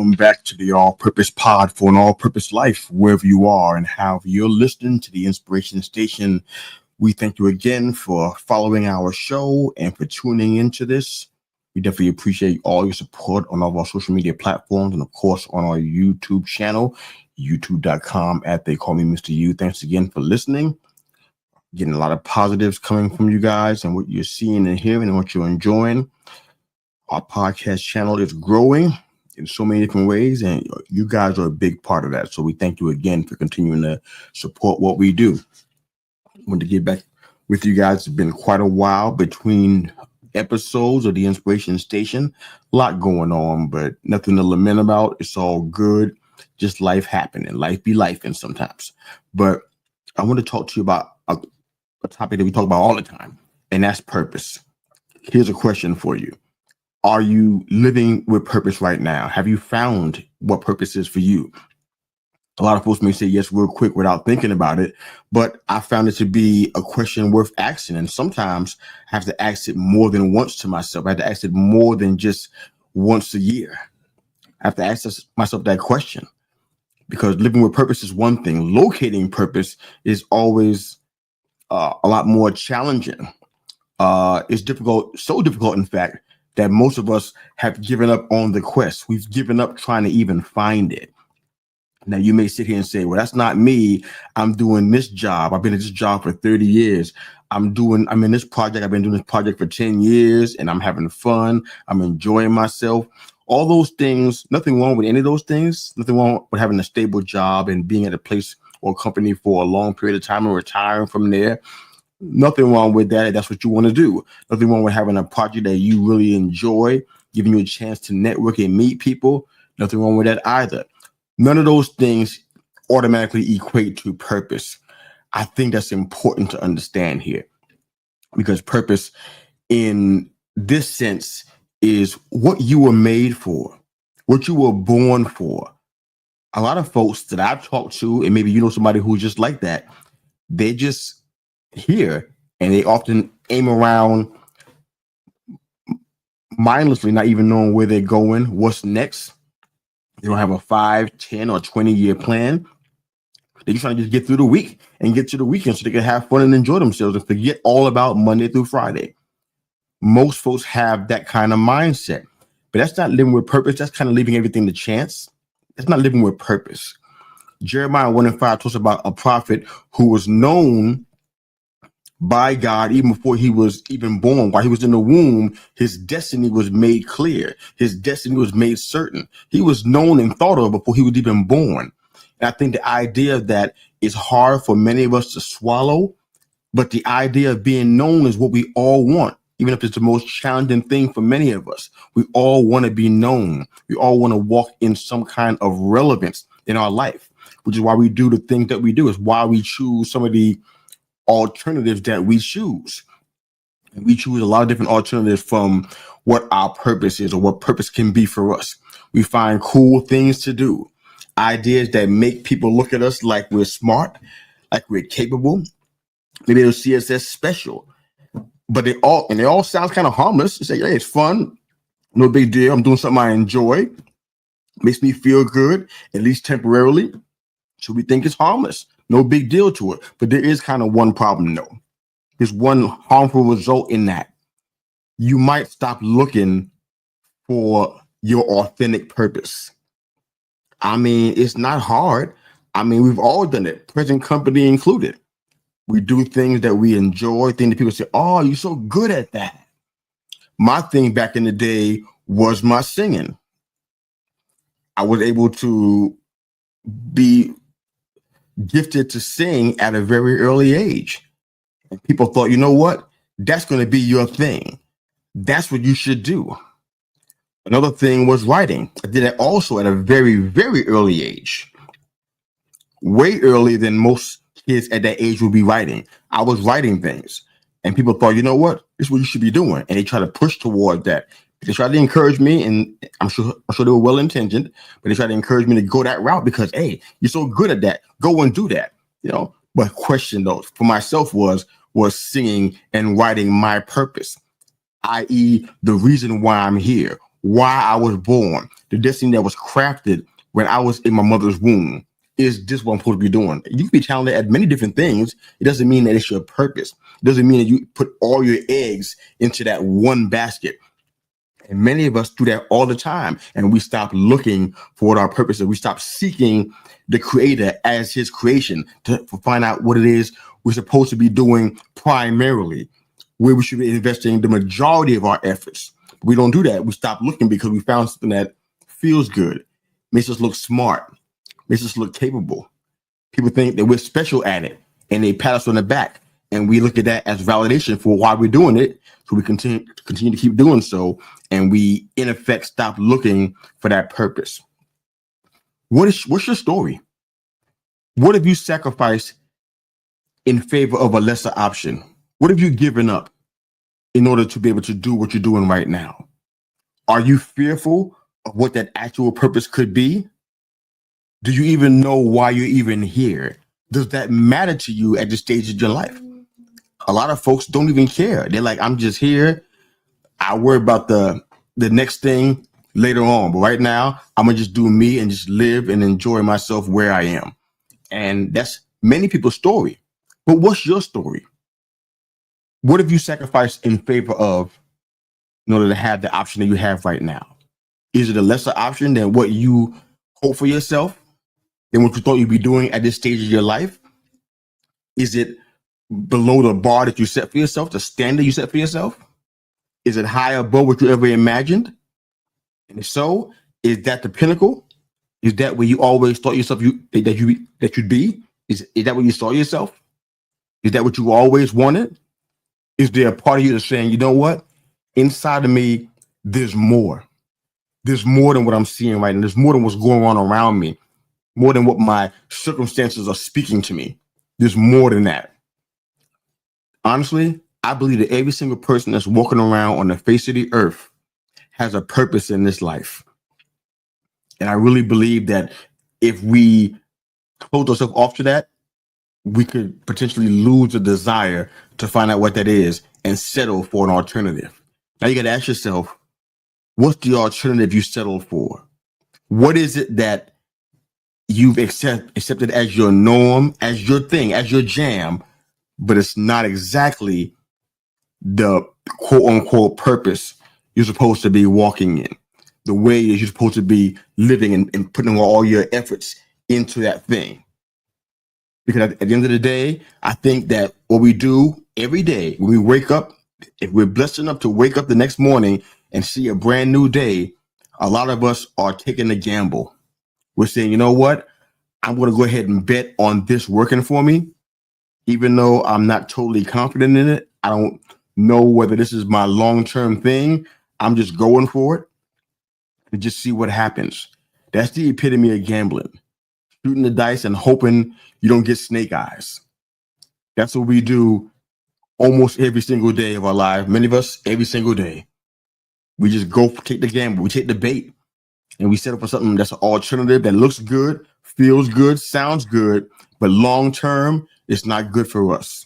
Welcome back to the All Purpose Pod for an All Purpose Life, wherever you are and however you're listening to the Inspiration Station. We thank you again for following our show and for tuning into this. We definitely appreciate all your support on all of our social media platforms and, of course, on our YouTube channel, youtube.com at They Call Me Mr. U. Thanks again for listening. Getting a lot of positives coming from you guys and what you're seeing and hearing and what you're enjoying. Our podcast channel is growing in so many different ways, and you guys are a big part of that. So we thank you again for continuing to support what we do. I want to get back with you guys. It's been quite a while between episodes of the Inspiration Station. A lot going on, but nothing to lament about. It's all good. Just life happening. Life be lifing sometimes. But I want to talk to you about a topic that we talk about all the time, and that's purpose. Here's a question for you. Are you living with purpose right now? Have you found what purpose is for you? A lot of folks may say yes real quick without thinking about it, but I found it to be a question worth asking. And sometimes I have to ask it more than once to myself. I have to ask it more than just once a year. I have to ask myself that question, because living with purpose is one thing. Locating purpose is always a lot more challenging. It's difficult, so difficult, in fact, that most of us have given up on the quest. We've given up trying to even find it. Now, you may sit here and say, well, that's not me. I'm doing this job. I've been in this job for 30 years. I'm in this project. I've been doing this project for 10 years and I'm having fun. I'm enjoying myself. All those things, nothing wrong with any of those things. Nothing wrong with having a stable job and being at a place or company for a long period of time and retiring from there. Nothing wrong with that. That's what you want to do. Nothing wrong with having a project that you really enjoy, giving you a chance to network and meet people. Nothing wrong with that either. None of those things automatically equate to purpose. I think that's important to understand here, because purpose in this sense is what you were made for, what you were born for. A lot of folks that I've talked to, and maybe you know somebody who's just like that, they just here and they often aim around mindlessly, not even knowing where they're going, what's next. They don't have a 5, 10, or 20-year plan. They're just trying to just get through the week and get to the weekend so they can have fun and enjoy themselves and forget all about Monday through Friday. Most folks have that kind of mindset, but that's not living with purpose. That's kind of leaving everything to chance. That's not living with purpose. Jeremiah 1:5 talks about a prophet who was known by God even before he was even born. While he was in the womb, his destiny was made clear. His destiny was made certain. He was known and thought of before he was even born. And I think the idea of that is hard for many of us to swallow, but the idea of being known is what we all want, even if it's the most challenging thing for many of us. We all want to be known. We all want to walk in some kind of relevance in our life, which is why we do the things that we do. It's why we choose some of the alternatives that we choose. And we choose a lot of different alternatives from what our purpose is or what purpose can be for us. We find cool things to do, ideas that make people look at us like we're smart, like we're capable. Maybe they'll see us as special, but they all sound kind of harmless. They say, hey, it's fun, no big deal. I'm doing something I enjoy, makes me feel good, at least temporarily. So we think it's harmless. No big deal to it. But there is kind of one problem, though. There's one harmful result in that. You might stop looking for your authentic purpose. I mean, it's not hard. I mean, we've all done it, present company included. We do things that we enjoy, things that people say, oh, you're so good at that. My thing back in the day was my singing. I was able to be gifted to sing at a very early age. And people thought, you know what? That's going to be your thing. That's what you should do. Another thing was writing. I did that also at a very, very early age. Way earlier than most kids at that age would be writing. I was writing things. And people thought, you know what? This is what you should be doing. And they try to push toward that. They tried to encourage me, and I'm sure they were well-intentioned, but they tried to encourage me to go that route because, hey, you're so good at that. Go and do that, you know. But question, though, for myself was singing and writing my purpose, i.e. the reason why I'm here. why I was born, the destiny that was crafted when I was in my mother's womb. Is this what I'm supposed to be doing? You can be talented at many different things. It doesn't mean that it's your purpose. It doesn't mean that you put all your eggs into that one basket. And many of us do that all the time. And we stop looking for what our purpose is. We stop seeking the creator as his creation to find out what it is we're supposed to be doing primarily, where we should be investing the majority of our efforts. We don't do that. We stop looking because we found something that feels good, makes us look smart, makes us look capable. People think that we're special at it and they pat us on the back. And we look at that as validation for why we're doing it. So we continue to keep doing so. And we, in effect, stop looking for that purpose. What's your story? What have you sacrificed in favor of a lesser option? What have you given up in order to be able to do what you're doing right now? Are you fearful of what that actual purpose could be? Do you even know why you're even here? Does that matter to you at this stage of your life? A lot of folks don't even care. They're like, I'm just here. I worry about the next thing later on. But right now, I'm going to just do me and just live and enjoy myself where I am. And that's many people's story. But what's your story? What have you sacrificed in favor of in order to have the option that you have right now? Is it a lesser option than what you hope for yourself, than what you thought you'd be doing at this stage of your life? Is it below the bar that you set for yourself, the standard you set for yourself? Is it high above what you ever imagined? And if so, is that the pinnacle? Is that where you always thought yourself that you'd be? Is that where you saw yourself? Is that what you always wanted? Is there a part of you that's saying, you know what? Inside of me, there's more. There's more than what I'm seeing right now. There's more than what's going on around me, more than what my circumstances are speaking to me. There's more than that. Honestly, I believe that every single person that's walking around on the face of the earth has a purpose in this life. And I really believe that if we close ourselves off to that, we could potentially lose the desire to find out what that is and settle for an alternative. Now you got to ask yourself, what's the alternative you settled for? What is it that you've accepted as your norm, as your thing, as your jam, but it's not exactly the quote unquote purpose you're supposed to be walking in, the way that you're supposed to be living and putting all your efforts into that thing? Because at the end of the day, I think that what we do every day when we wake up, if we're blessed enough to wake up the next morning and see a brand new day, a lot of us are taking a gamble. We're saying, you know what? I'm going to go ahead and bet on this working for me, even though I'm not totally confident in it. I don't know whether this is my long-term thing. I'm just going for it and just see what happens. That's the epitome of gambling. Shooting the dice and hoping you don't get snake eyes. That's what we do almost every single day of our life. Many of us, every single day. We just take the gamble. We take the bait and we set up for something that's an alternative that looks good, feels good, sounds good, but long-term, it's not good for us.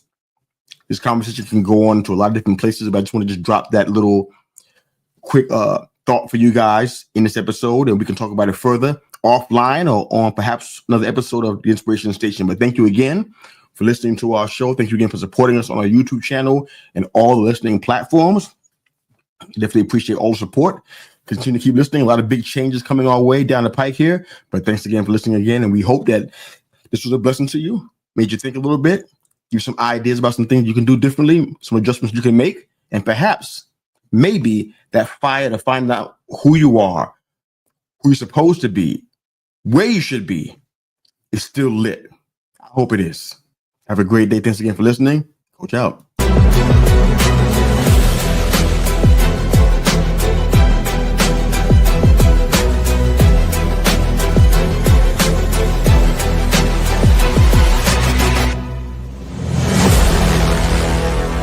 This conversation can go on to a lot of different places, but I just want to just drop that little quick thought for you guys in this episode, and we can talk about it further offline or on perhaps another episode of the Inspiration Station. But thank you again for listening to our show. Thank you again for supporting us on our YouTube channel and all the listening platforms. Definitely appreciate all the support. Continue to keep listening. A lot of big changes coming our way down the pike here. But thanks again for listening again. And we hope that this was a blessing to you, made you think a little bit, give you some ideas about some things you can do differently, some adjustments you can make, and perhaps, maybe that fire to find out who you are, who you're supposed to be, where you should be, is still lit. I hope it is. Have a great day. Thanks again for listening. Coach out.